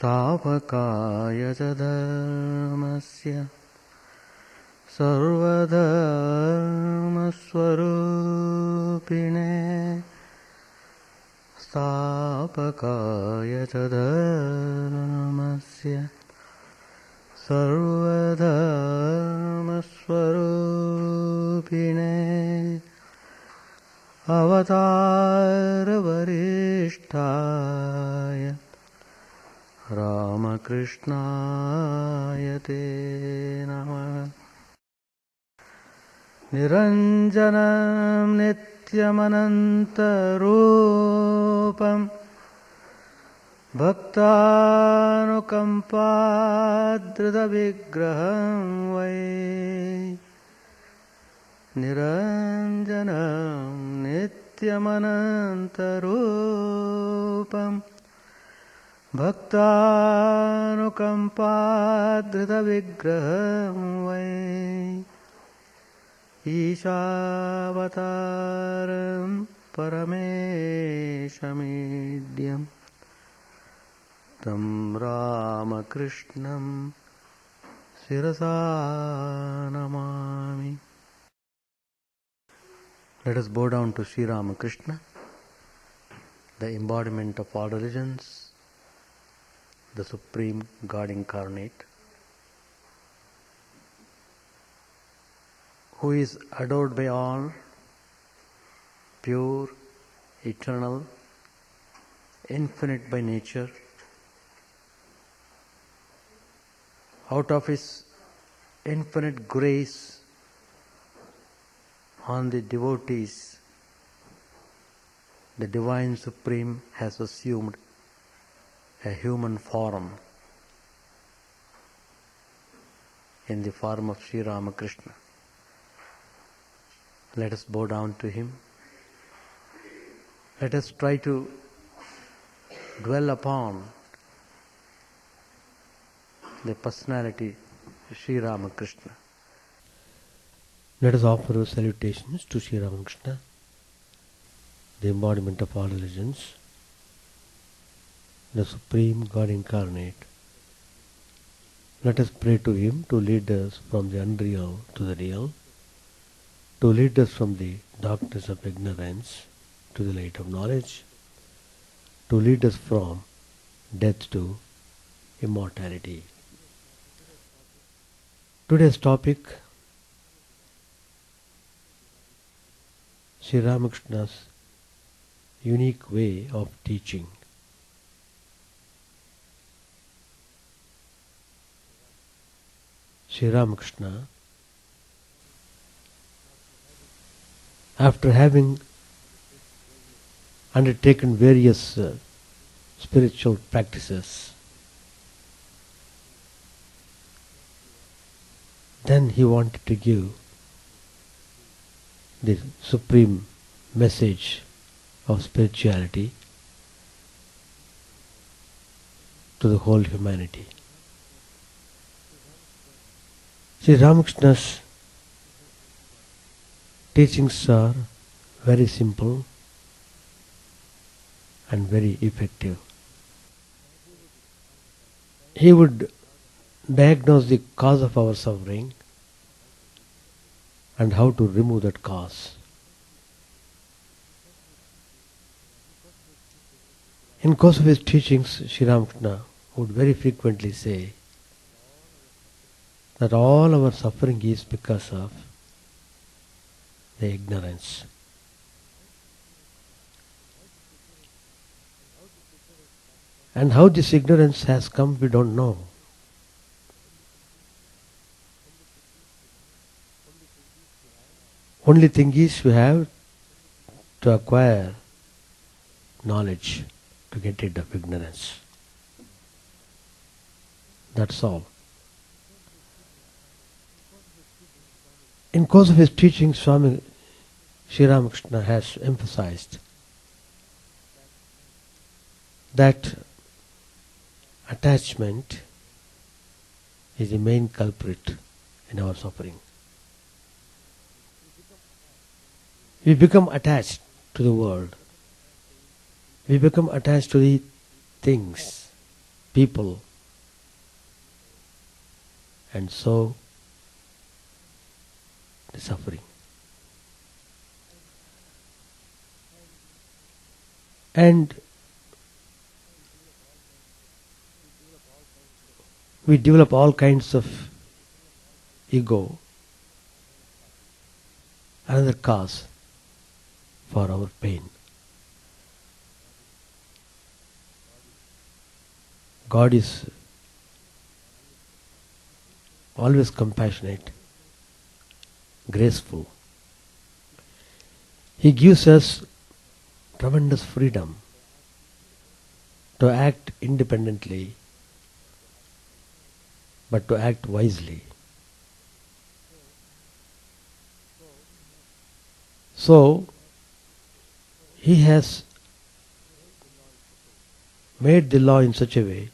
स्थापकाय च धर्मस्य सर्वधर्मस्वरूपिणे स्थापकाय च धर्मस्य सर्वधर्मस्वरूपिणे अवतारवरिष्ठाय रामकृष्णाय ते नमः। निरञ्जनं नित्यमनन्तरूपं भक्तानुकम्पाधृतविग्रहं वै निरञ्जनं नित्यमनन्तरूपं भक्तानुकम्पाधृतविग्रहं वै ईशावतारं परमेशमीड्यं तं रामकृष्णं शिरसा Namami. Let us bow down to Sri Ramakrishna, the embodiment of all religions, the Supreme God Incarnate, who is adored by all, pure, eternal, infinite by nature. Out of His infinite grace on the devotees, the Divine Supreme has assumed a human form in the form of Sri Ramakrishna. Let us bow down to Him. Let us try to dwell upon the personality of Sri Ramakrishna. Let us offer our salutations to Sri Ramakrishna, the embodiment of all religions, the Supreme God Incarnate. Let us pray to Him to lead us from the unreal to the real, to lead us from the darkness of ignorance to the light of knowledge, to lead us from death to immortality. Today's topic: Sri Ramakrishna's unique way of teaching. Sri Ramakrishna, after having undertaken various spiritual practices, then he wanted to give the supreme message of spirituality to the whole humanity. Sri Ramakrishna's teachings are very simple and very effective. He would diagnose the cause of our suffering and how to remove that cause. In course of his teachings, Sri Ramakrishna would very frequently say that all our suffering is because of the ignorance. And how this ignorance has come, we don't know. Only thing is, we have to acquire knowledge to get rid of ignorance. That's all. In course of his teaching, Swami Sri Ramakrishna has emphasized that attachment is the main culprit in our suffering. We become attached to the world. We become attached to the things people, and so the suffering. And we develop all kinds of ego, another cause for our pain. God is always compassionate, graceful. He gives us tremendous freedom to act independently, but to act wisely. So, He has made the law in such a way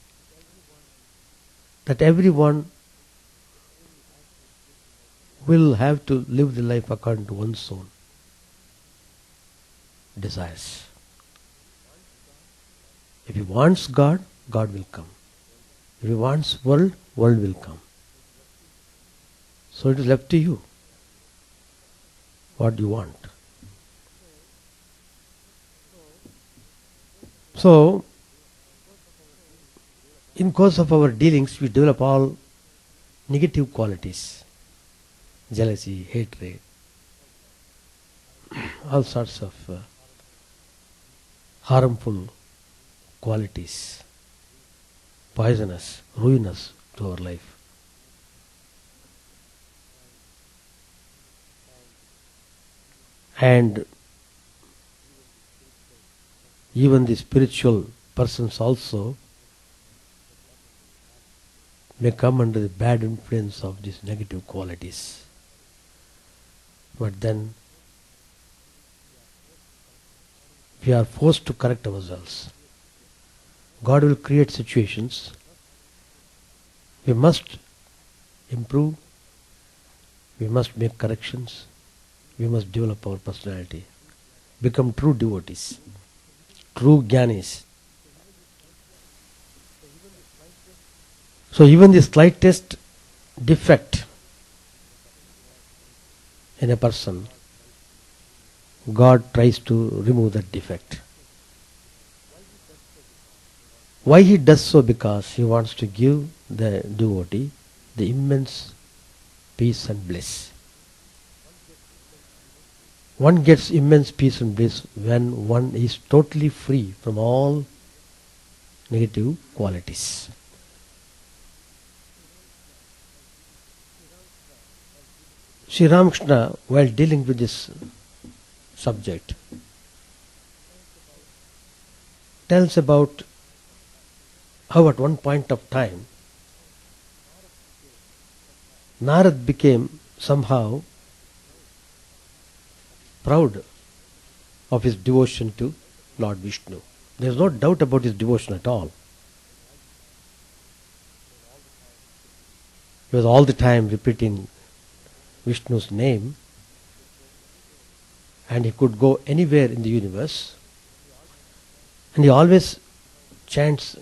that everyone will have to live the life according to one's own desires. If he wants God, God will come. If he wants world, world will come. So it is left to you what you want. So, in course of our dealings, we develop all negative qualities, jealousy, hatred, all sorts of harmful qualities, poisonous, ruinous to our life. And even the spiritual persons also may come under the bad influence of these negative qualities. But then we are forced to correct ourselves. God will create situations. We must improve. We must make corrections. We must develop our personality. Become true devotees. True jnanis. So even the slightest defect in a person, God tries to remove that defect. Why he does so? Because he wants to give the devotee the immense peace and bliss. One gets immense peace and bliss when one is totally free from all negative qualities. Sri Ramakrishna, while dealing with this subject, tells about how at one point of time Narad became somehow proud of his devotion to Lord Vishnu. There is no doubt about his devotion at all. He was all the time repeating Vishnu's name, and he could go anywhere in the universe, and he always chants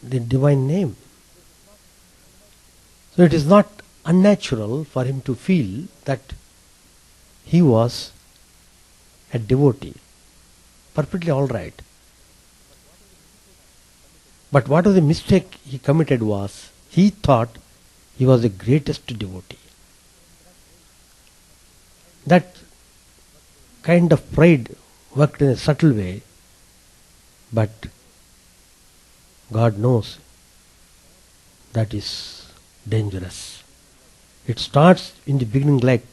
the divine name. So it is not unnatural for him to feel that he was a devotee. Perfectly all right. But what was the mistake he committed was, he thought he was the greatest devotee. That kind of pride worked in a subtle way, but God knows that is dangerous. It starts in the beginning like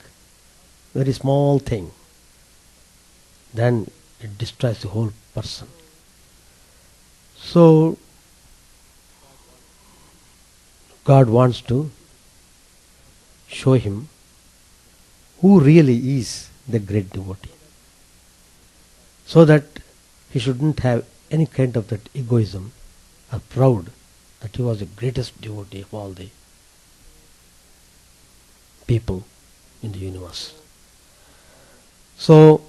very small thing, then it destroys the whole person. So God wants to show him who really is the great devotee, so that he shouldn't have any kind of that egoism or proud that he was the greatest devotee of all the people in the universe. So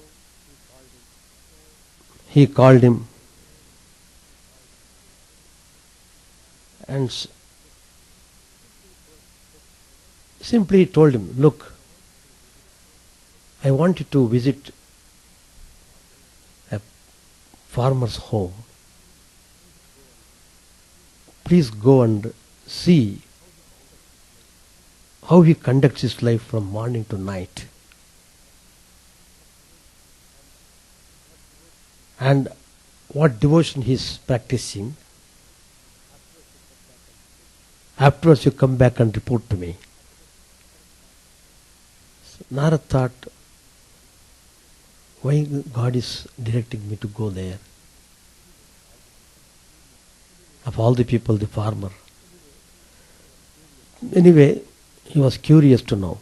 he called him and simply told him, look, I want you to visit a farmer's home. Please go and see how he conducts his life from morning to night, and what devotion he is practicing. Afterwards you come back and report to me. So Narad thought, why God is directing me to go there? Of all the people, the farmer. Anyway, he was curious to know.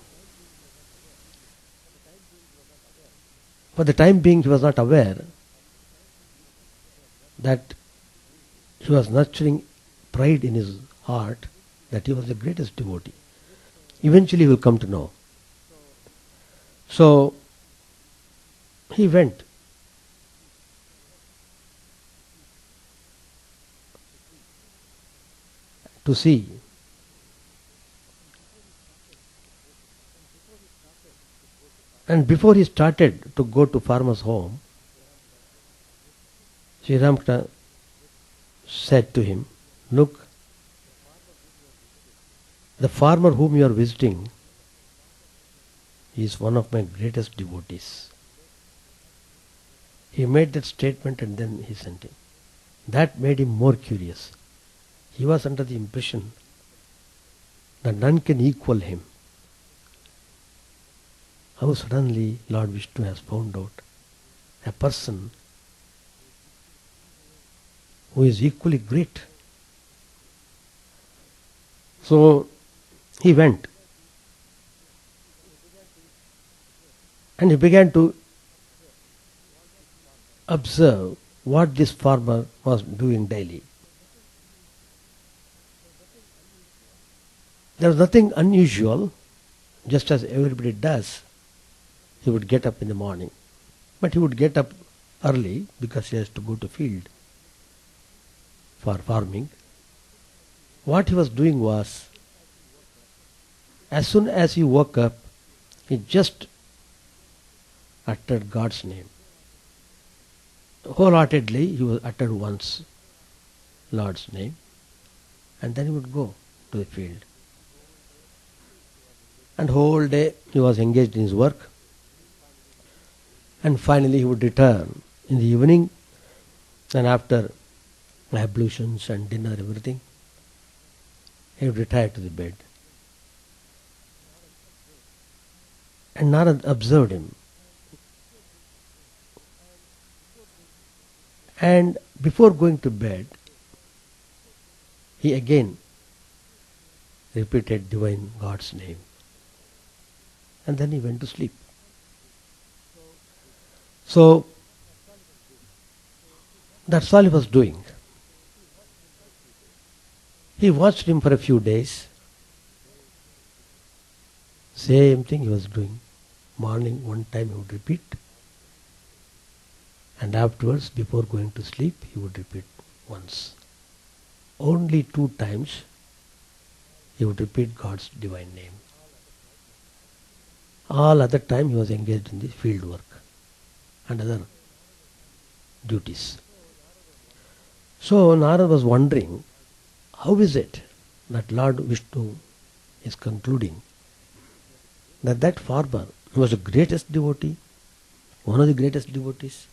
For the time being, he was not aware that he was nurturing pride in his heart that he was the greatest devotee. Eventually he will come to know. So he went. To see. And before he started to go to farmer's home, Sri Ramakrishna said to him, look, the farmer whom you are visiting is one of my greatest devotees. He made that statement and then he sent him. That made him more curious. He was under the impression that none can equal him. How suddenly Lord Vishnu has found out a person who is equally great. So he went and he began to observe what this farmer was doing daily. There was nothing unusual, just as everybody does. He would get up in the morning, but he would get up early because he has to go to field for farming. What he was doing was, as soon as he woke up, he just uttered God's name. Wholeheartedly, he would utter once Lord's name, and then he would go to the field. And whole day he was engaged in his work. And finally he would return in the evening, and after ablutions and dinner, everything, he would retire to the bed. And Narad observed him. And before going to bed, he again repeated divine God's name. And then he went to sleep. So that's all he was doing. He watched him for a few days. Same thing he was doing. Morning, one time he would repeat. And afterwards, before going to sleep, he would repeat once. Only 2 times he would repeat God's divine name. All other time he was engaged in the field work and other duties. So Narad was wondering, how is it that Lord Vishnu is concluding that farmer was the greatest devotee, one of the greatest devotees?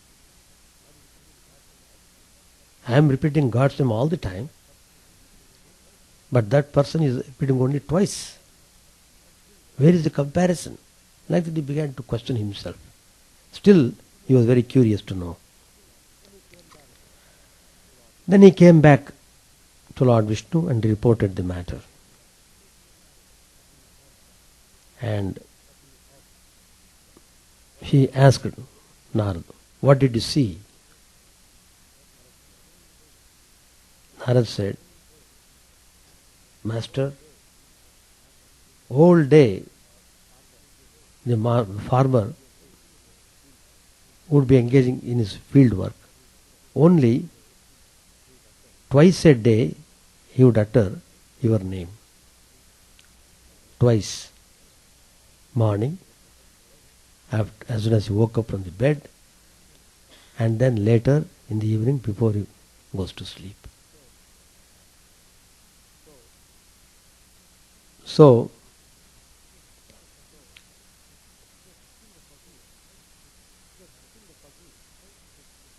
I am repeating God's name all the time, but that person is repeating only twice. Where is the comparison? Like that he began to question himself. Still, he was very curious to know. Then he came back to Lord Vishnu and reported the matter. And he asked Narad, what did you see? Narad said, Master, whole day the farmer would be engaging in his field work. Only twice a day he would utter your name twice, morning, as soon as he woke up from the bed, and then later in the evening before he goes to sleep. So,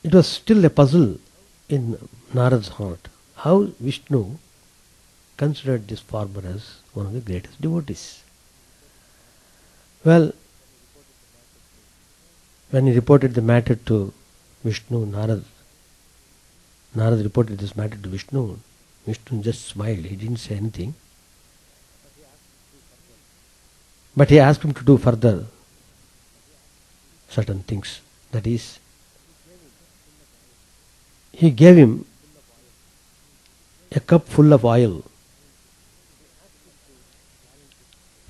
it was still a puzzle in Narad's heart how Vishnu considered this farmer as one of the greatest devotees. Well, when he reported the matter to Vishnu, Narad reported this matter to Vishnu. Vishnu just smiled, he didn't say anything. But he asked him to do further certain things. That is, he gave him a cup full of oil.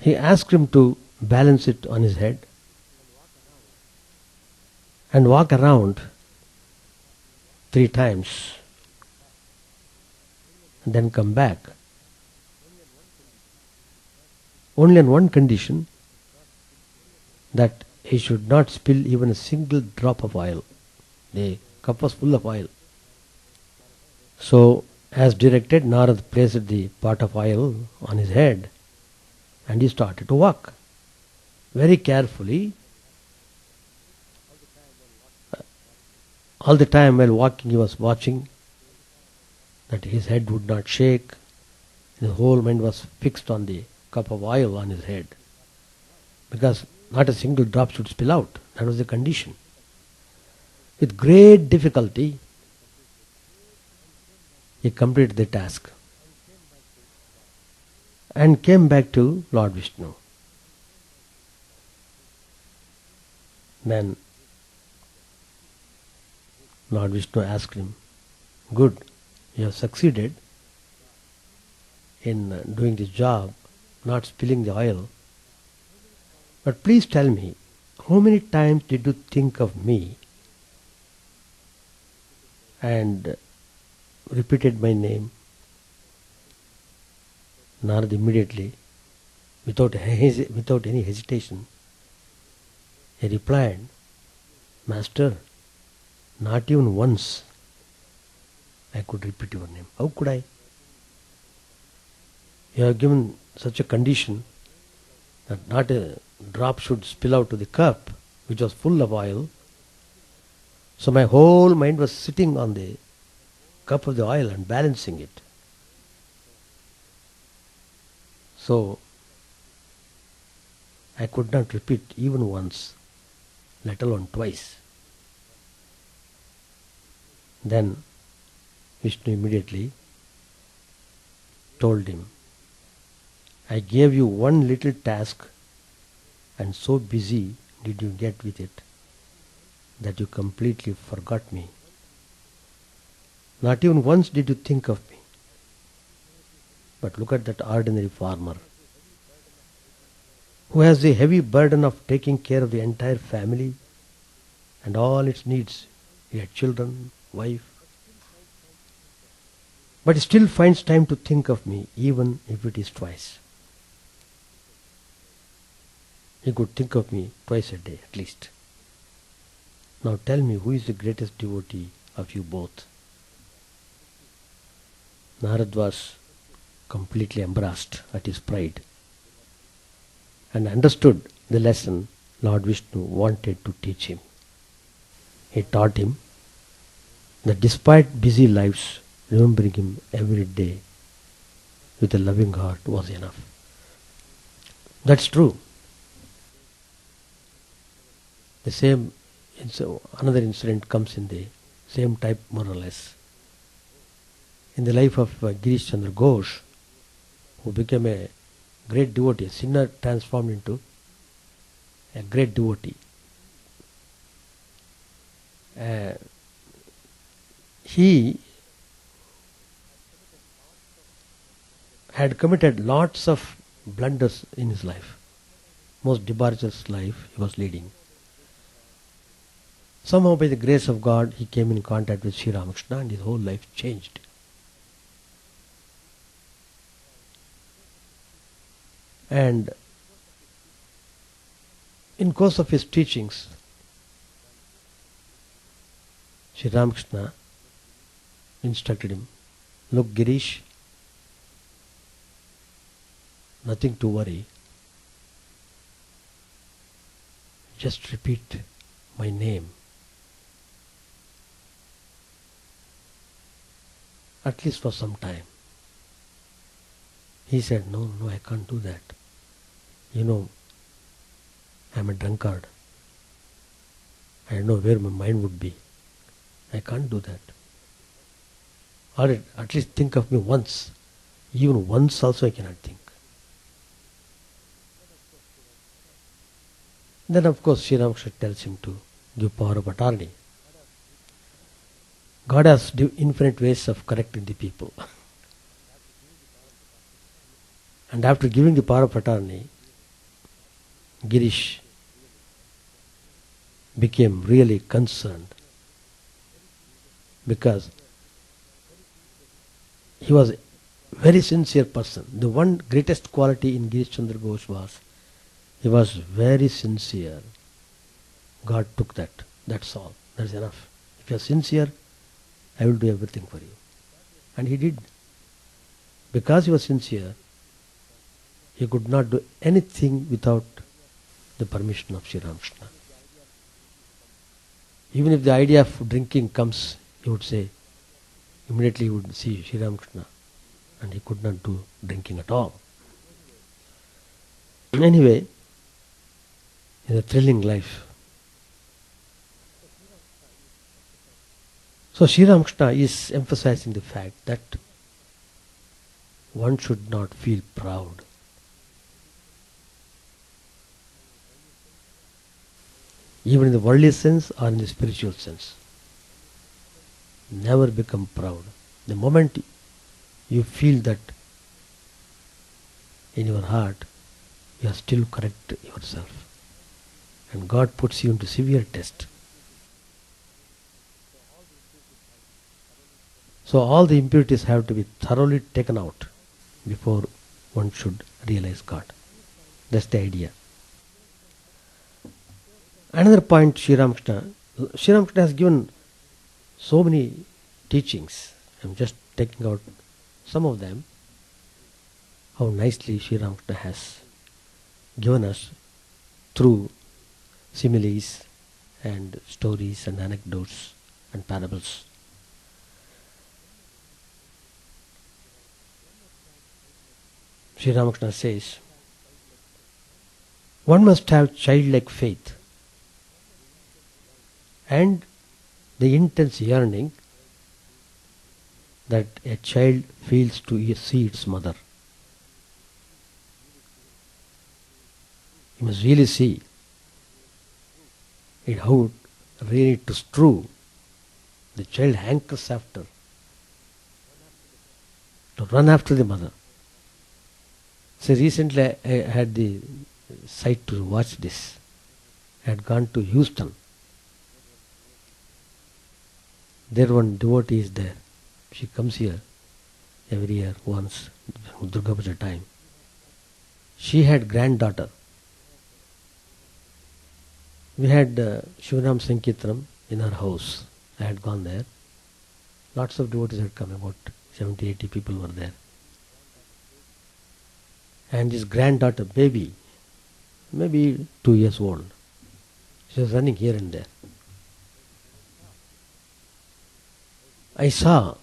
He asked him to balance it on his head and walk around 3 times and then come back. Only on one condition, that he should not spill even a single drop of oil. The cup was full of oil. So, as directed, Narad placed the pot of oil on his head and he started to walk. Very carefully, all the time while walking he was watching that his head would not shake. His whole mind was fixed on the cup of oil on his head, because not a single drop should spill out. That was the condition. With great difficulty, he completed the task and came back to Lord Vishnu. Then Lord Vishnu asked him, "Good, you have succeeded in doing this job, not spilling the oil. But please tell me, how many times did you think of me and repeated my name?" Narad immediately, without any hesitation, he replied, "Master, not even once I could repeat your name. How could I? You have given such a condition that not a drop should spill out to the cup, which was full of oil. So my whole mind was sitting on the cup of the oil and balancing it. So I could not repeat even once, let alone twice." Then Vishnu immediately told him, "I gave you one little task, and so busy did you get with it that you completely forgot me. Not even once did you think of me. But look at that ordinary farmer who has the heavy burden of taking care of the entire family and all its needs. He had children, wife. But he still finds time to think of me, even if it is twice. He could think of me twice a day at least. Now tell me, who is the greatest devotee of you both?" Narad was completely embarrassed at his pride and understood the lesson Lord Vishnu wanted to teach him. He taught him that despite busy lives, remembering him every day with a loving heart was enough. That's true. The same, another incident comes in the same type more or less. In the life of Girish Chandra Ghosh, who became a great devotee, a sinner transformed into a great devotee. He had committed lots of blunders in his life. Most debaucherous life he was leading. Somehow by the grace of God he came in contact with Sri Ramakrishna and his whole life changed. And in course of his teachings, Sri Ramakrishna instructed him, look Girish, nothing to worry. Just repeat my name. At least for some time. He said, no, I can't do that. You know, I'm a drunkard. I don't know where my mind would be. I can't do that. Or at least think of me once. Even once also I cannot think. Then of course Sri Ramakrishna tells him to give power of attorney. God has infinite ways of correcting the people. And after giving the power of attorney, Girish became really concerned because he was a very sincere person. The one greatest quality in Girish Chandra Ghosh was he was very sincere. God took that. That's all. That's enough. If you are sincere, I will do everything for you. And he did. Because he was sincere, he could not do anything without the permission of Sri Ramakrishna. Even if the idea of drinking comes, he would say, immediately he would see Sri Ramakrishna, and he could not do drinking at all. Anyway, in a thrilling life. So Sri Ramakrishna is emphasizing the fact that one should not feel proud. Even in the worldly sense or in the spiritual sense. Never become proud. The moment you feel that in your heart, you are still correct yourself. And God puts you into severe test. So all the impurities have to be thoroughly taken out before one should realize God. That's the idea. Another point, Sri Ramakrishna has given so many teachings. I'm just taking out some of them. How nicely Sri Ramakrishna has given us through similes and stories and anecdotes and parables. Sri Ramakrishna says, one must have childlike faith and the intense yearning that a child feels to see its mother. You must really see it, how really it is true. The child hankers after to run after the mother. So recently I had the sight to watch this. I had gone to Houston. There one devotee is there. She comes here every year once, Durga Puja time. She had granddaughter. We had Shivanam Sankirtanam in her house. I had gone there. Lots of devotees had come, about 70, 80 people were there. And his granddaughter, baby, maybe 2 years old, she was running here and there. I saw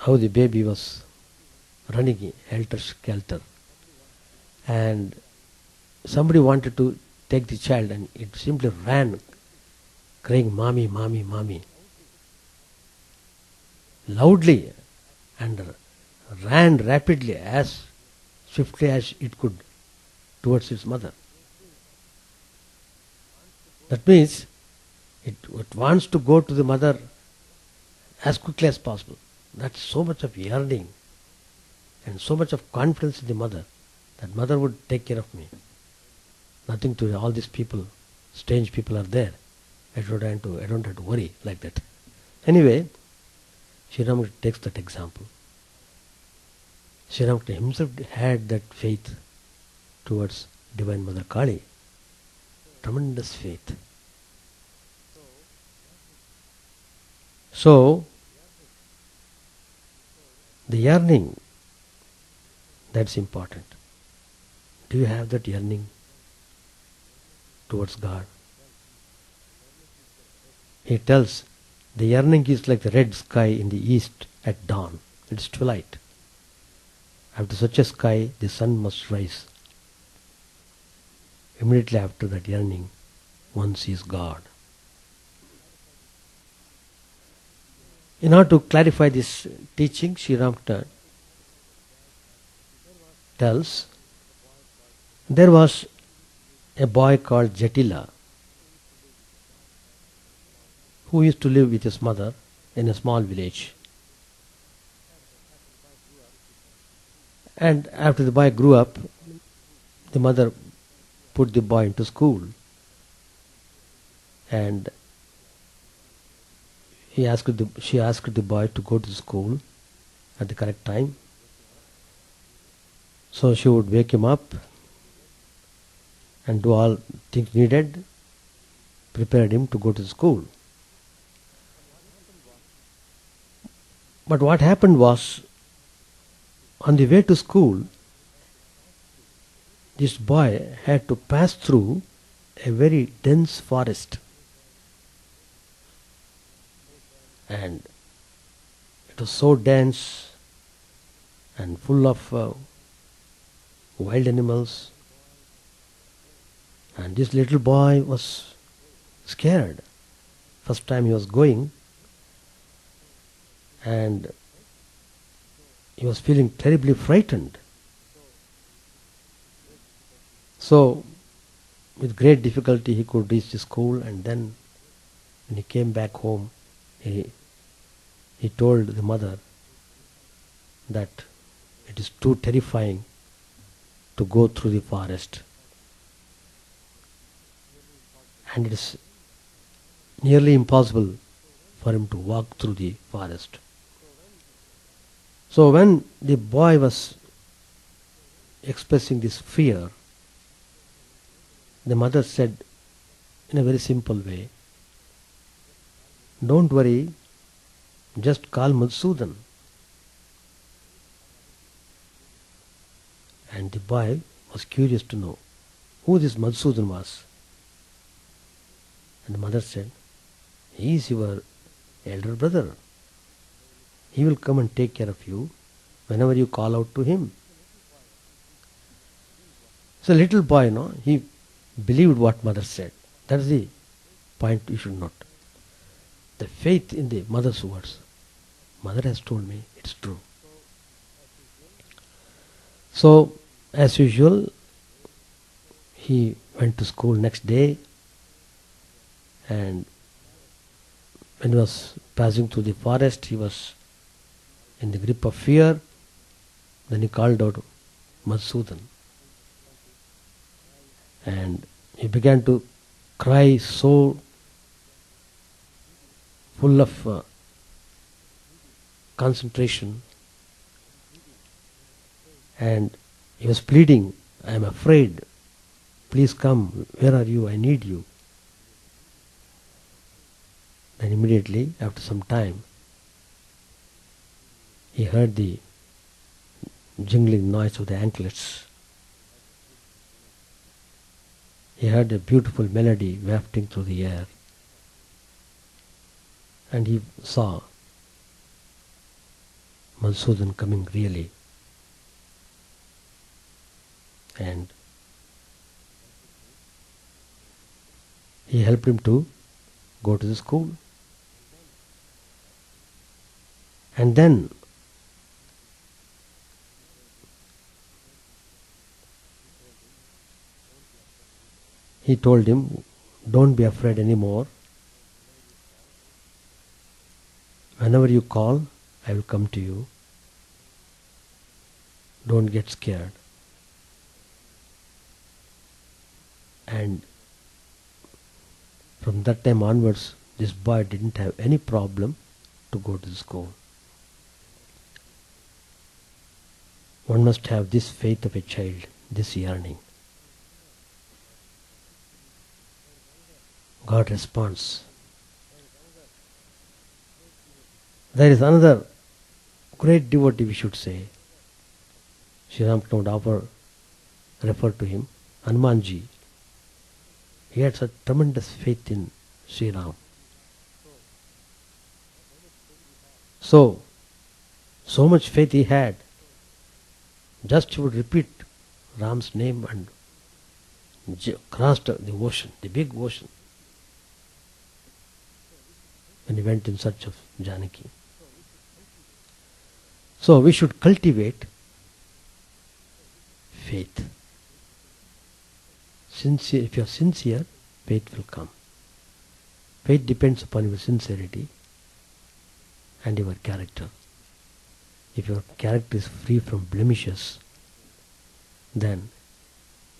how the baby was running helter-skelter, and somebody wanted to take the child and it simply ran crying, "Mommy, mommy, mommy," loudly, and ran rapidly as swiftly as it could towards its mother. That means it wants to go to the mother as quickly as possible. That's so much of yearning and so much of confidence in the mother, that mother would take care of me. Nothing to all these people, strange people are there. I don't have to worry like that. Anyway, Sri Ramakrishna takes that example. Sri Ramakrishna himself had that faith towards Divine Mother Kali. Tremendous faith. So, the yearning, that's important. Do you have that yearning towards God? He tells, the yearning is like the red sky in the east at dawn. It's twilight. After such a sky, the sun must rise. Immediately after that yearning, one sees God. In order to clarify this teaching, Sri Ramakrishna tells, there was a boy called Jatila who used to live with his mother in a small village. And after the boy grew up, the mother put the boy into school, and she asked the boy to go to school at the correct time. So she would wake him up and do all things needed, prepared him to go to school. But what happened was, on the way to school, this boy had to pass through a very dense forest. And it was so dense and full of wild animals. And this little boy was scared. First time he was going, and he was feeling terribly frightened. So, with great difficulty he could reach the school, and then when he came back home, he told the mother that it is too terrifying to go through the forest, and it is nearly impossible for him to walk through the forest. So when the boy was expressing this fear, the mother said in a very simple way, don't worry, just call Madhusudan. And the boy was curious to know who this Madhusudan was. And the mother said, he is your elder brother. He will come and take care of you whenever you call out to him. So little boy, he believed what mother said. That is the point you should note. The faith in the mother's words. Mother has told me, it's true. So, as usual, he went to school next day, and when he was passing through the forest, he was in the grip of fear. Then he called out Madhusudan, and he began to cry so full of concentration, and he was pleading, I am afraid, please come, where are you, I need you. Then immediately, after some time, he heard the jingling noise of the anklets. He heard a beautiful melody wafting through the air, and he saw Madhusudan coming really. And he helped him to go to the school. And then he told him, don't be afraid anymore. Whenever you call, I will come to you. Don't get scared. And from that time onwards, this boy didn't have any problem to go to the school. One must have this faith of a child, this yearning. God responds. There is another great devotee, we should say. Sri Ramakrishna would often refer to him, Hanumanji. He had such tremendous faith in Sri Ram. So much faith he had, just he would repeat Ram's name and crossed the ocean, the big ocean, when he went in search of Janaki. So we should cultivate faith. Sincere, if you are sincere, faith will come. Faith depends upon your sincerity and your character. If your character is free from blemishes, then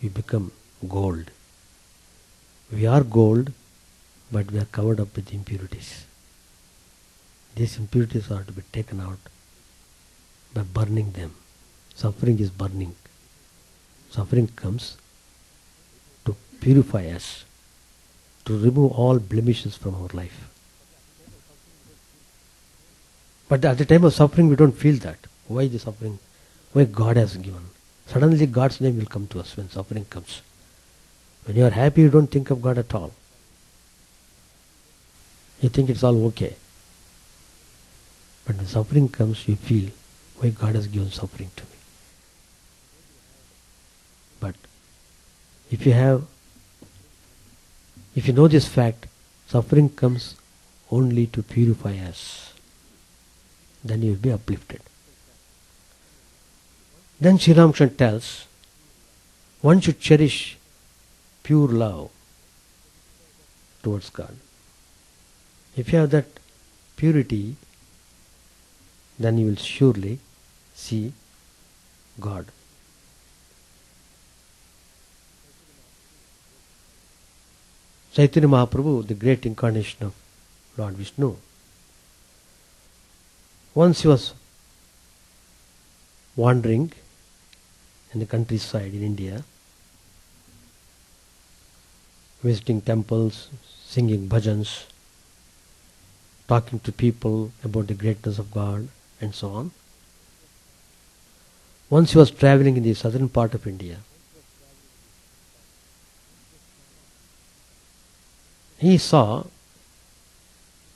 you become gold. We are gold, but we are covered up with impurities. These impurities are to be taken out by burning them. Suffering is burning. Suffering comes to purify us, to remove all blemishes from our life. But at the time of suffering, we don't feel that. Why the suffering? Why God has given? Suddenly God's name will come to us when suffering comes. When you are happy, you don't think of God at all. You think it's all okay. But when suffering comes, you feel, why God has given suffering to me. But if you know this fact, suffering comes only to purify us, then you will be uplifted. Then Sri Ramakrishna tells, one should cherish pure love towards God. If you have that purity, then you will surely see God. Chaitanya Mahaprabhu, the great incarnation of Lord Vishnu, once he was wandering in the countryside in India, visiting temples, singing bhajans, talking to people about the greatness of God and so on. Once he was traveling in the southern part of India, he saw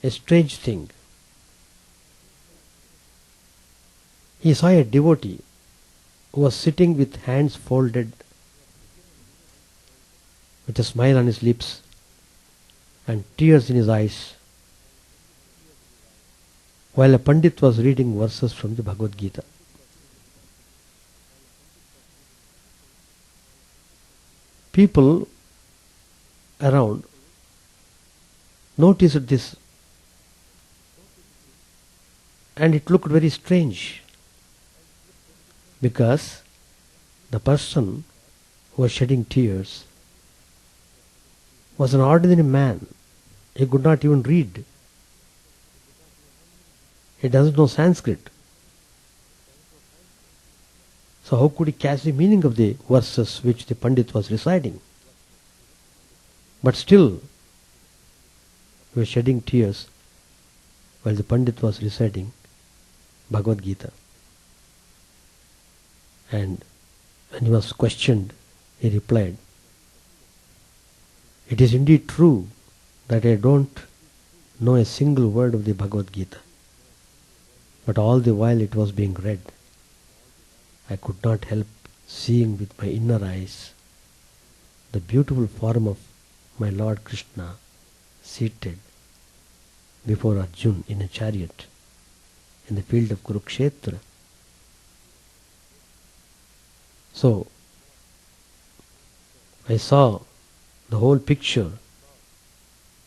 a strange thing. He saw a devotee who was sitting with hands folded, with a smile on his lips and tears in his eyes, while a Pandit was reading verses from the Bhagavad Gita. People around noticed this, and it looked very strange, because the person who was shedding tears was an ordinary man. He could not even read. He doesn't know Sanskrit. So how could he catch the meaning of the verses which the Pandit was reciting? But still, he was shedding tears while the Pandit was reciting Bhagavad Gita. And when he was questioned, he replied, "It is indeed true that I don't know a single word of the Bhagavad Gita. But all the while it was being read, I could not help seeing with my inner eyes the beautiful form of my Lord Krishna seated before Arjuna in a chariot in the field of Kurukshetra." So, I saw the whole picture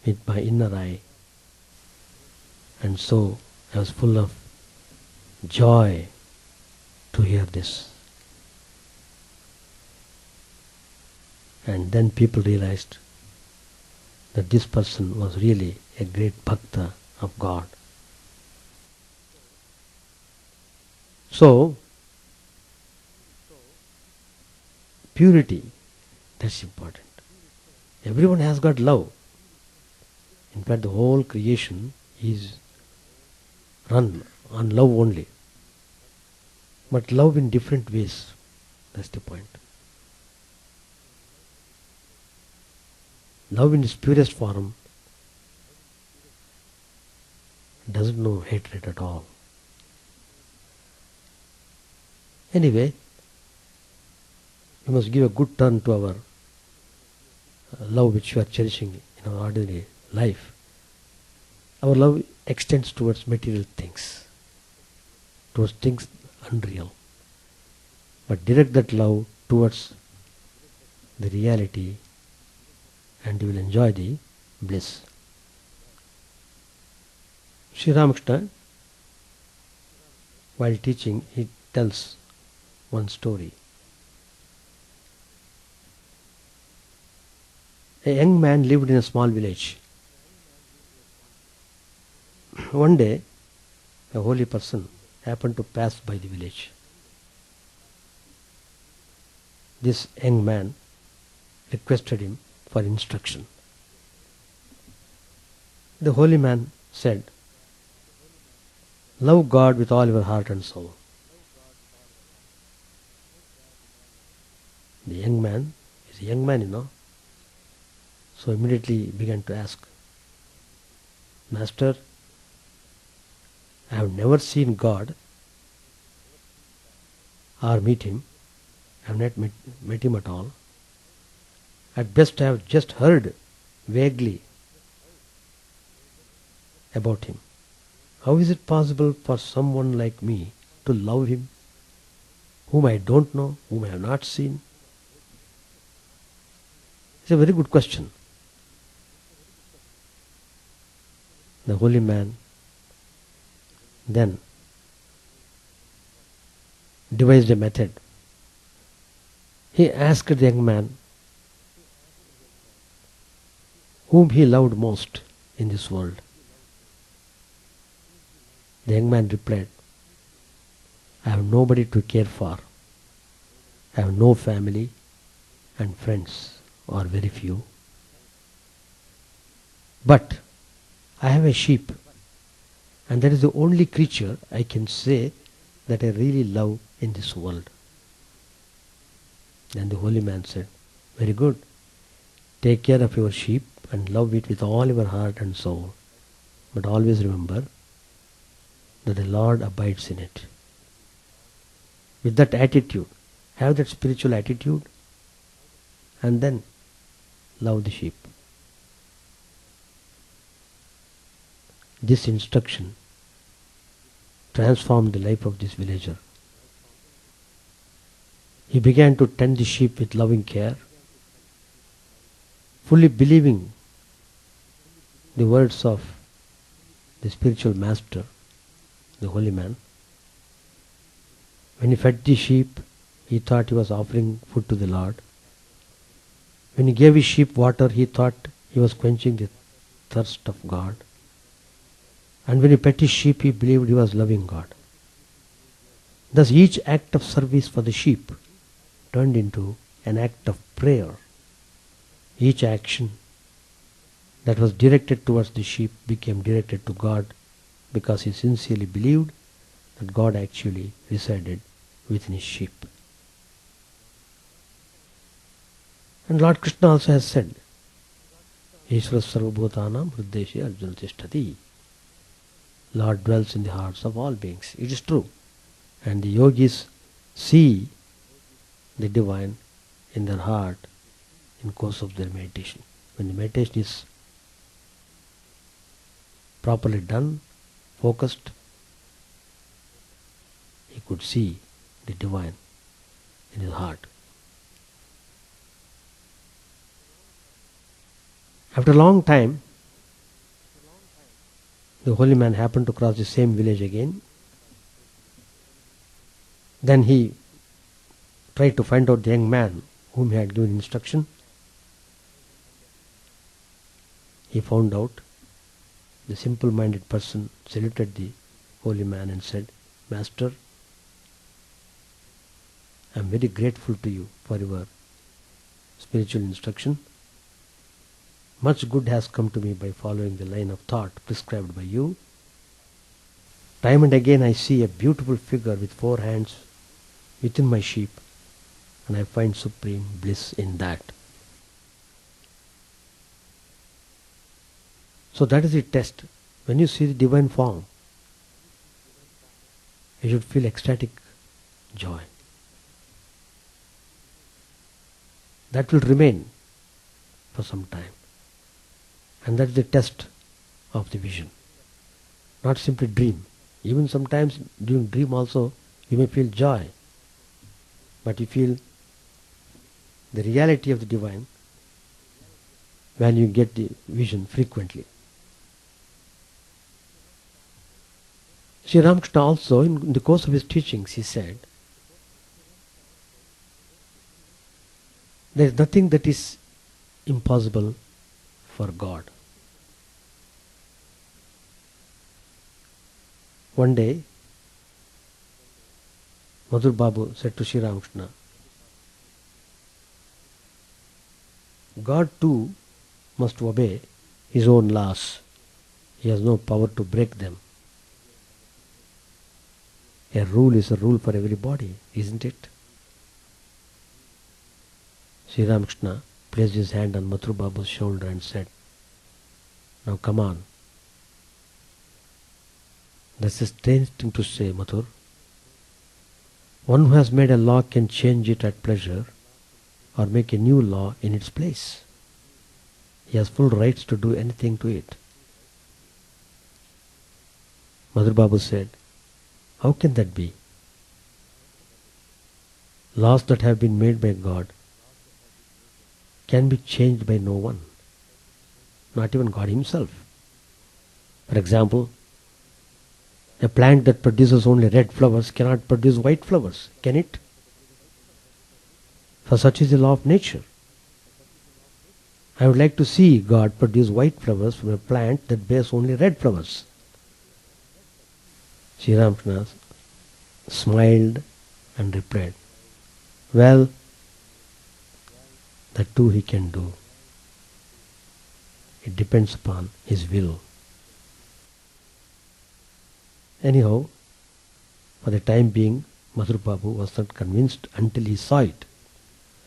with my inner eye, and so I was full of joy to hear this. And then people realized that this person was really a great bhakta of God. So, purity, that's important. Everyone has got love. In fact, the whole creation is run on love only. But love in different ways. That's the point. Love in its purest form doesn't know hatred at all. Anyway, we must give a good turn to our love which we are cherishing in our ordinary life. Our love extends towards material things, towards things unreal. But direct that love towards the reality and you will enjoy the bliss. Sri Ramakrishna, while teaching, he tells one story. A young man lived in a small village. One day, a holy person happened to pass by the village. This young man requested him for instruction. The holy man said, "Love God with all your heart and soul." The young man is a young man, so immediately he began to ask, "Master, I have never seen God or meet him. I have not met him at all. At best I have just heard vaguely about him. How is it possible for someone like me to love him, whom I don't know, whom I have not seen?" It's a very good question. The holy man then devised a method. He asked the young man whom he loved most in this world. The young man replied, "I have nobody to care for. I have no family and friends are very few. But I have a sheep, and that is the only creature I can say that I really love in this world." Then the holy man said, "Very good. Take care of your sheep and love it with all your heart and soul. But always remember that the Lord abides in it." With that attitude, have that spiritual attitude, and then love the sheep. This instruction transformed the life of this villager. He began to tend the sheep with loving care, fully believing the words of the spiritual master, the holy man. When he fed the sheep, he thought he was offering food to the Lord. When he gave his sheep water, he thought he was quenching the thirst of God. And when he pet his sheep, he believed he was loving God. Thus each act of service for the sheep turned into an act of prayer. Each action that was directed towards the sheep became directed to God, because he sincerely believed that God actually resided within his sheep. And Lord Krishna also has said, "Ishvara sarvabhutanam hrideshe arjuna tishtati." Lord dwells in the hearts of all beings. It is true. And the yogis see the divine in their heart in course of their meditation. When the meditation is properly done, focused, he could see the divine in his heart. After a long time, the holy man happened to cross the same village again. Then he tried to find out the young man whom he had given instruction. He found out. The simple-minded person saluted the holy man and said, "Master, I am very grateful to you for your spiritual instruction. Much good has come to me by following the line of thought prescribed by you. Time and again I see a beautiful figure with 4 hands within my sheep, and I find supreme bliss in that. So that is the test. When you see the divine form, you should feel ecstatic joy. That will remain for some time. And that is the test of the vision. Not simply dream. Even sometimes during dream also you may feel joy. But you feel the reality of the divine when you get the vision frequently. Sri Ramakrishna also, in the course of his teachings, he said, there is nothing that is impossible for God. One day, Madhur Babu said to Sri Ramakrishna, God too must obey his own laws. He has no power to break them. A rule is a rule for everybody, isn't it? Sri Ramakrishna placed his hand on Madhur Babu's shoulder and said, now come on. That's a strange thing to say, Madhur. One who has made a law can change it at pleasure or make a new law in its place. He has full rights to do anything to it. Madhur Babu said, how can that be? Laws that have been made by God can be changed by no one, not even God himself. For example, a plant that produces only red flowers cannot produce white flowers, can it? For such is the law of nature. I would like to see God produce white flowers from a plant that bears only red flowers. Sri Ramakrishna smiled and replied, well, that too he can do. It depends upon his will. Anyhow, for the time being, Madhur Babu was not convinced until he saw it.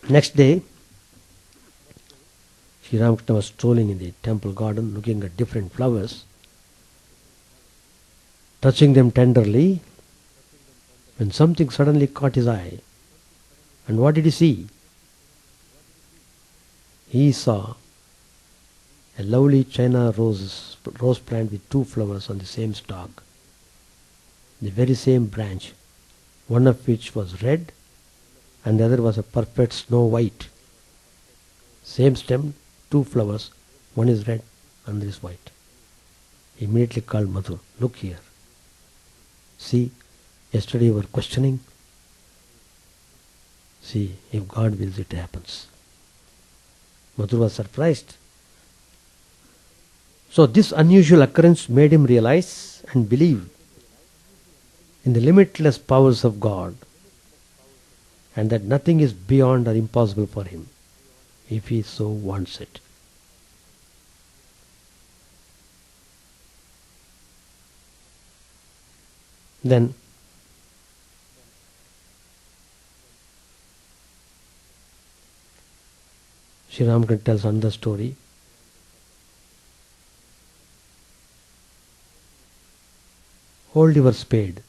Next day, Sri Ramakrishna was strolling in the temple garden looking at different flowers, touching them tenderly, when something suddenly caught his eye. And what did he see? He saw a lovely China rose plant with 2 flowers on the same stalk, the very same branch, one of which was red and the other was a perfect snow white. Same stem, 2 flowers, one is red, another is white. He immediately called Madhur, look here. See, yesterday you were questioning. See, if God wills, it happens. Madhur was surprised. So this unusual occurrence made him realize and believe in the limitless powers of God, and that nothing is beyond or impossible for him, if he so wants it. Then Sri Ramakrishna tells another story. Hold your spade.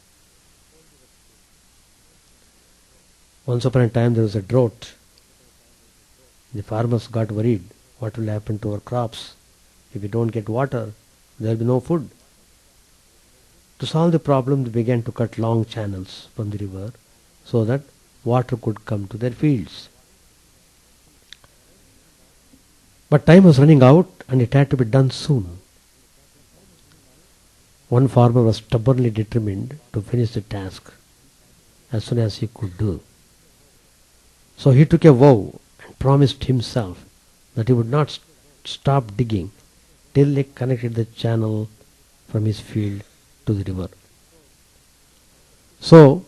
Once upon a time there was a drought. The farmers got worried. What will happen to our crops? If we don't get water, there will be no food. To solve the problem, they began to cut long channels from the river so that water could come to their fields. But time was running out and it had to be done soon. One farmer was stubbornly determined to finish the task as soon as he could do. So he took a vow and promised himself that he would not stop digging till he connected the channel from his field to the river. So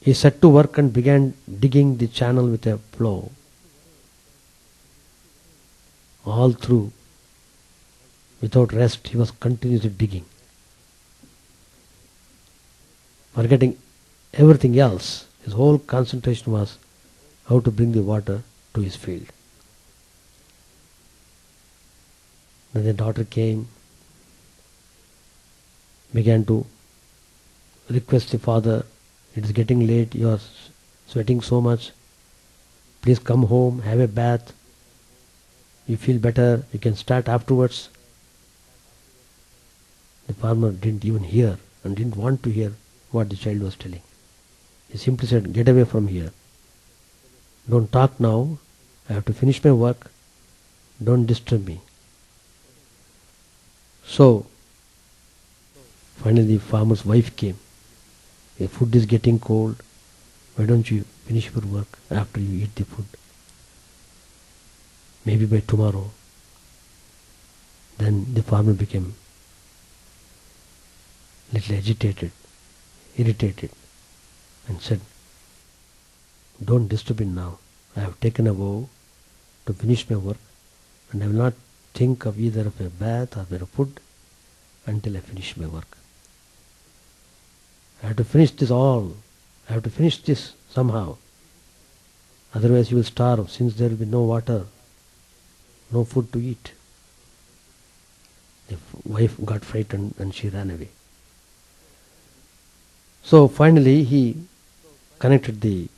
he set to work and began digging the channel with a plough. All through Without rest, he was continuously digging, forgetting everything else. His whole concentration was how to bring the water to his field. Then the daughter came, began to request the father, it is getting late, you are sweating so much, please come home, have a bath, you feel better, you can start afterwards. The farmer didn't even hear and didn't want to hear what the child was telling. He simply said, get away from here. Don't talk now. I have to finish my work. Don't disturb me. So, finally the farmer's wife came. The food is getting cold. Why don't you finish your work after you eat the food? Maybe by tomorrow. Then the farmer became little agitated, irritated, and said, don't disturb me now. I have taken a vow to finish my work, and I will not think of either of a bath or a food until I finish my work. I have to finish this all. I have to finish this somehow. Otherwise you will starve, since there will be no water, no food to eat. The wife got frightened and she ran away. So finally he connected the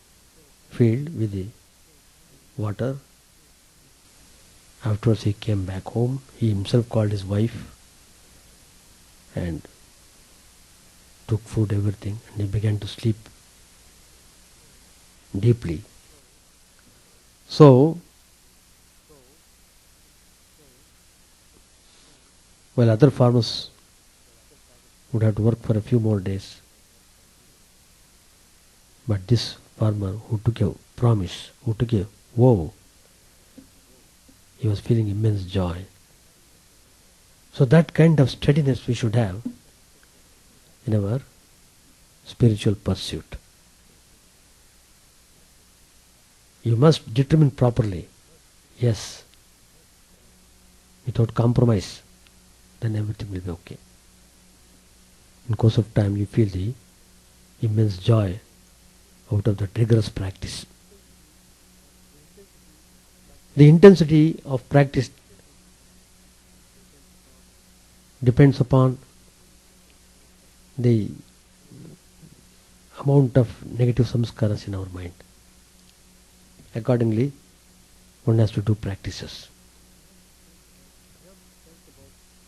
field with the water. Afterwards he came back home. He himself called his wife and took food, everything, and he began to sleep deeply. So, while other farmers would have to work for a few more days, but this farmer who took a promise, who took a vow, he was feeling immense joy. So that kind of steadiness we should have in our spiritual pursuit. You must determine properly, yes, without compromise, then everything will be okay. In course of time you feel the immense joy out of that rigorous practice. The intensity of practice depends upon the amount of negative samskaras in our mind. Accordingly, one has to do practices.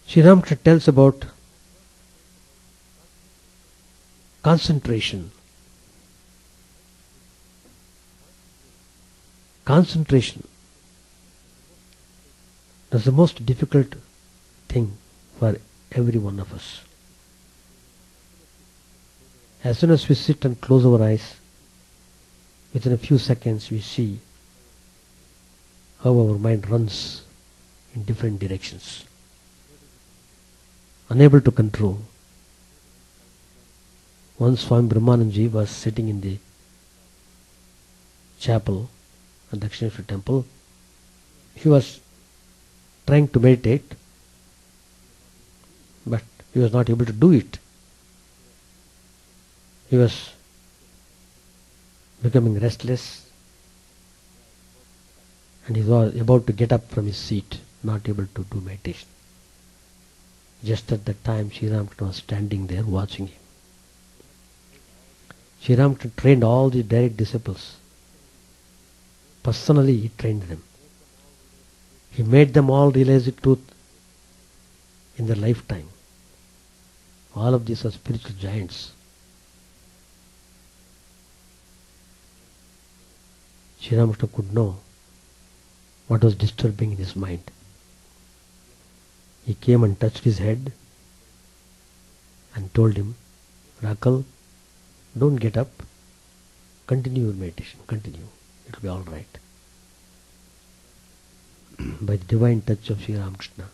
Sri Ramakrishna tells about concentration. Concentration. That's the most difficult thing for every one of us. As soon as we sit and close our eyes, within a few seconds we see how our mind runs in different directions, unable to control. Once Swami Brahmananji was sitting in the chapel at the Dakshineshwar temple. He was trying to meditate, but he was not able to do it. He was becoming restless, and he was about to get up from his seat, not able to do meditation. Just at that time, Sri Ramakrishna was standing there watching him. Sri Ramakrishna trained all the direct disciples. Personally, he trained them. He made them all realize the truth in their lifetime. All of these are spiritual giants. Sri Ramakrishna could know what was disturbing in his mind. He came and touched his head and told him, Rakal, don't get up, continue your meditation, continue, it will be all right. By the divine touch of Sri Ramakrishna,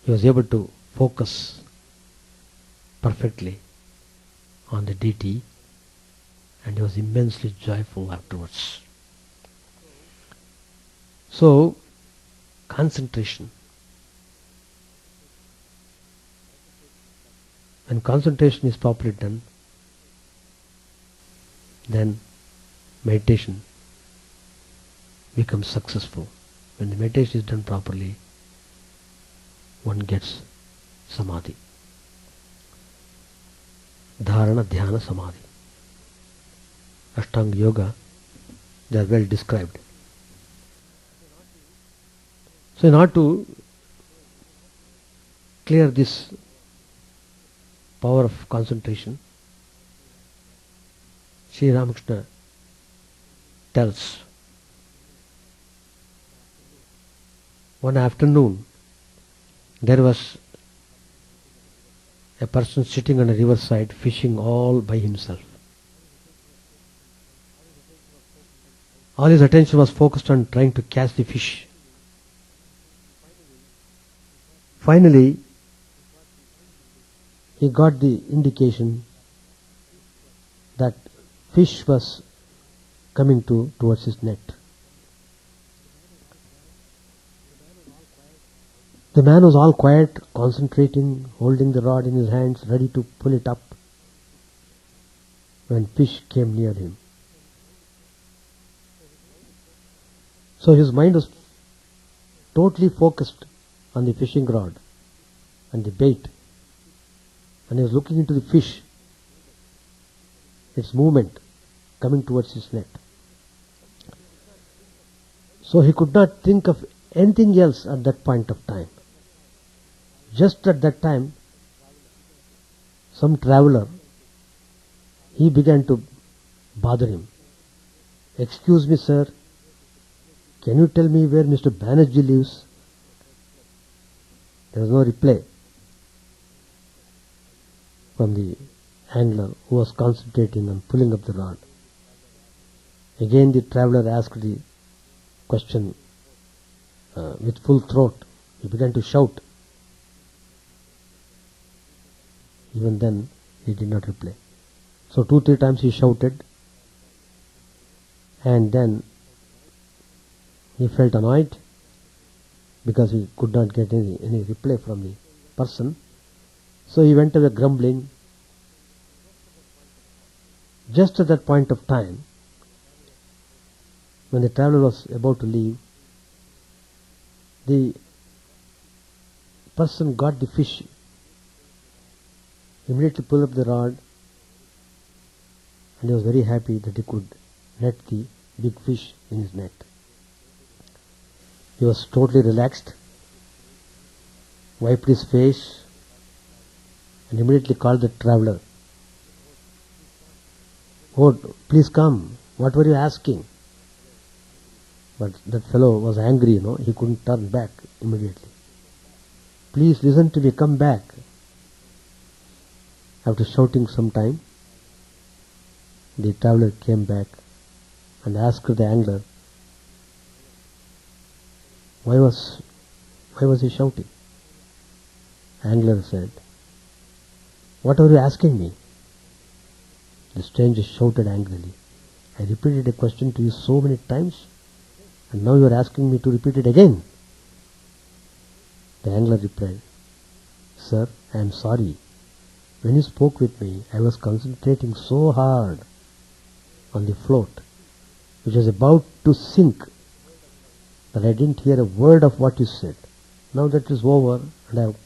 he was able to focus perfectly on the deity, and he was immensely joyful afterwards. So, concentration. When concentration is properly done, then meditation becomes successful. When the meditation is done properly, one gets samadhi. Dharana, dhyana, samadhi. Ashtanga yoga, they are well described. So in order to clear this power of concentration, Sri Ramakrishna tells, one afternoon there was a person sitting on a riverside fishing all by himself. All his attention was focused on trying to catch the fish. Finally, he got the indication that fish was coming towards his net. The man was all quiet, concentrating, holding the rod in his hands, ready to pull it up when fish came near him. So his mind was totally focused on the fishing rod and the bait, and he was looking into the fish, its movement coming towards his net. So he could not think of anything else at that point of time. Just at that time, some traveler, he began to bother him. "Excuse me, sir, can you tell me where Mr. Banerjee lives?" There was no reply from the angler who was concentrating on pulling up the rod. Again the traveler asked the question with full throat. He began to shout. Even then he did not reply. So 2-3 times he shouted, and then he felt annoyed because he could not get any reply from the person. So he went away grumbling. Just at that point of time, when the traveler was about to leave, the person got the fish, immediately pulled up the rod, and he was very happy that he could net the big fish in his net. He was totally relaxed, wiped his face, and immediately called the traveler. "Oh, please come. What were you asking?" But that fellow was angry, he couldn't turn back immediately. "Please listen to me, come back." After shouting some time, the traveler came back and asked the angler, why was he shouting? Angler said, "What are you asking me?" The stranger shouted angrily, "I repeated a question to you so many times, and now you are asking me to repeat it again." The angler replied, "Sir, I am sorry. When you spoke with me, I was concentrating so hard on the float, which was about to sink, that I didn't hear a word of what you said. Now that is over and I have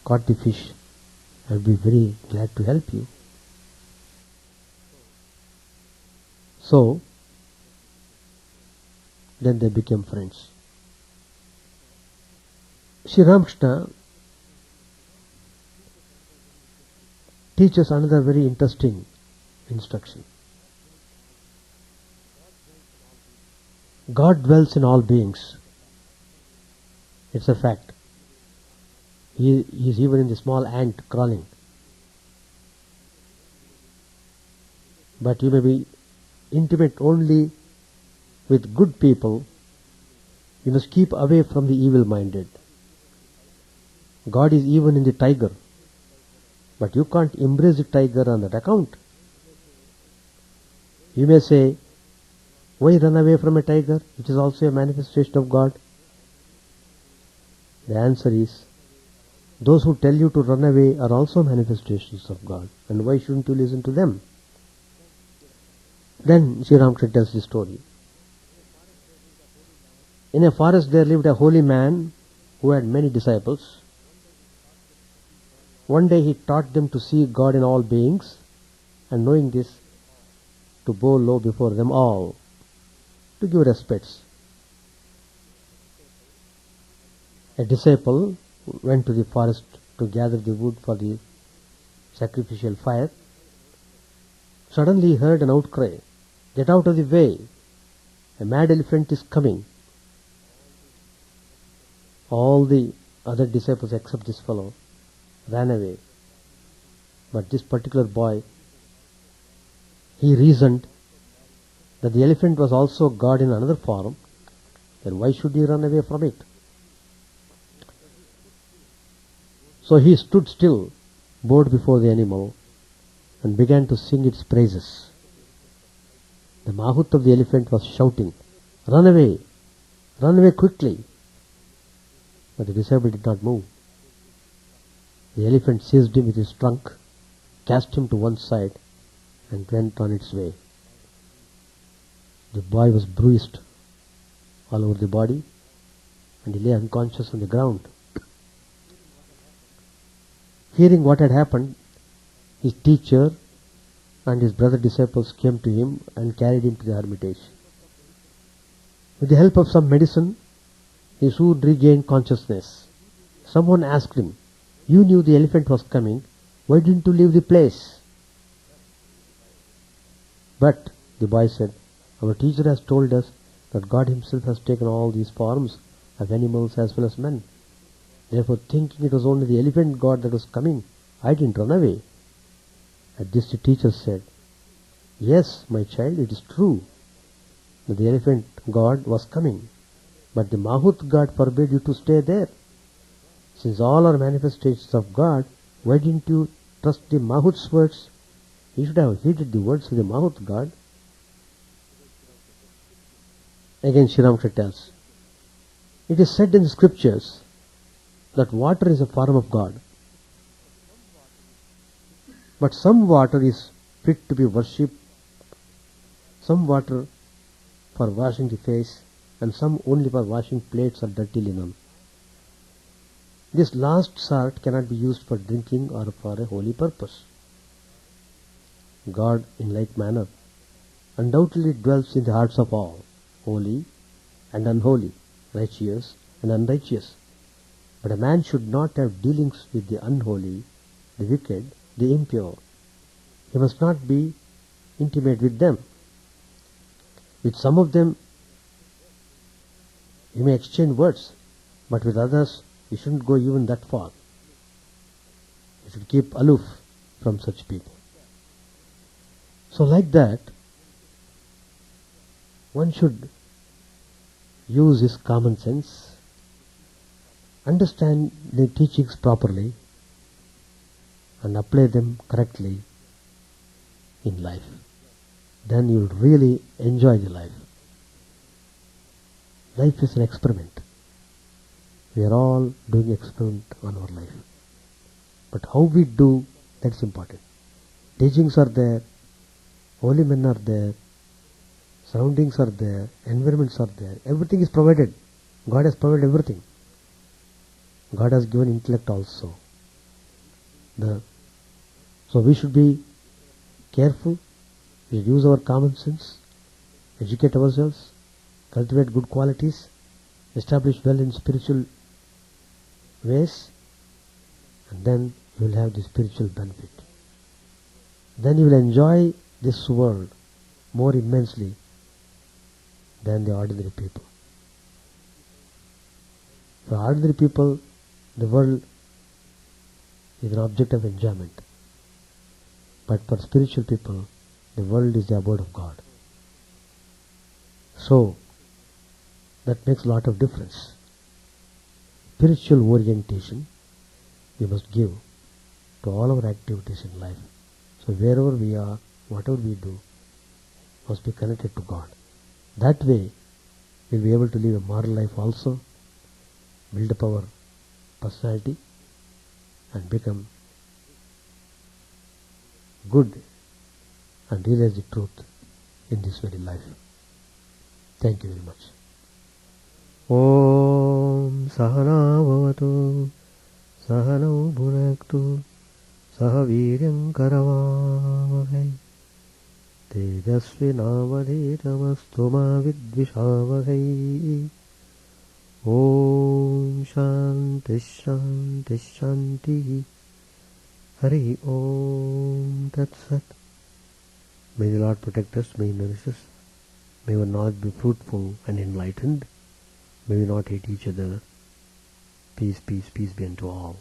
caught the fish, I will be very glad to help you." So, then they became friends. Sri Ramakrishna teaches another very interesting instruction. God dwells in all beings. It's a fact. He is even in the small ant crawling. But you may be intimate only with good people. You must keep away from the evil-minded. God is even in the tiger, but you can't embrace the tiger on that account. You may say, "Why run away from a tiger, which is also a manifestation of God?" The answer is, those who tell you to run away are also manifestations of God, and why shouldn't you listen to them? Then Sri Ramakrishna tells the story. In a forest there lived a holy man who had many disciples. One day he taught them to see God in all beings, and knowing this, to bow low before them all, to give respects. A disciple went to the forest to gather the wood for the sacrificial fire. Suddenly he heard an outcry, "Get out of the way! A mad elephant is coming!" All the other disciples except this fellow ran away. But this particular boy, he reasoned that the elephant was also God in another form, then why should he run away from it? So he stood still, bowed before the animal, and began to sing its praises. The Mahut of the elephant was shouting, "Run away! Run away quickly!" But the disciple did not move. The elephant seized him with his trunk, cast him to one side, and went on its way. The boy was bruised all over the body, and he lay unconscious on the ground. Hearing what had happened, his teacher and his brother disciples came to him and carried him to the hermitage. With the help of some medicine, he soon regained consciousness. Someone asked him, "You knew the elephant was coming. Why didn't you leave the place?" But the boy said, "Our teacher has told us that God himself has taken all these forms of animals as well as men. Therefore, thinking it was only the elephant God that was coming, I didn't run away." At this the teacher said, "Yes, my child, it is true that the elephant God was coming, but the Mahut God forbade you to stay there. Since all are manifestations of God, why didn't you trust the Mahut's words? You should have heeded the words of the Mahut God." Again Sri Ramakrishna tells, "It is said in the scriptures that water is a form of God. But some water is fit to be worshipped, some water for washing the face, and some only for washing plates or dirty linen. This last sort cannot be used for drinking or for a holy purpose. God, in like manner, undoubtedly dwells in the hearts of all, holy and unholy, righteous and unrighteous. But a man should not have dealings with the unholy, the wicked, the impure. He must not be intimate with them. With some of them you may exchange words, but with others you shouldn't go even that far. You should keep aloof from such people." So like that, one should use his common sense, understand the teachings properly, and apply them correctly in life. Then you will really enjoy the life. Life is an experiment. We are all doing experiment on our life. But how we do, that's important. Teachings are there, holy men are there, surroundings are there, environments are there, everything is provided. God has provided everything. God has given intellect also. So we should be careful, we should use our common sense, educate ourselves, cultivate good qualities, establish well in spiritual ways, and then you will have the spiritual benefit. Then you will enjoy this world more immensely than the ordinary people. For ordinary people, the world is an object of enjoyment. But for spiritual people, the world is the abode of God. So, that makes a lot of difference. Spiritual orientation we must give to all our activities in life. So wherever we are, whatever we do, must be connected to God. That way, we'll be able to live a moral life also, build up our personality and become good and realize the truth in this very life. Thank you very much. Om Sahana Bhavatu Sahano Bhunaktu Sahaviryam Karavavahai Tejasvinavadhetamastu ma vidvishavahai. Om Shanti Shanti Shanti. Hari Om Tat Sat. May the Lord protect us, may He nourish us. May our knowledge be fruitful and enlightened. May we not hate each other. Peace, peace, peace be unto all.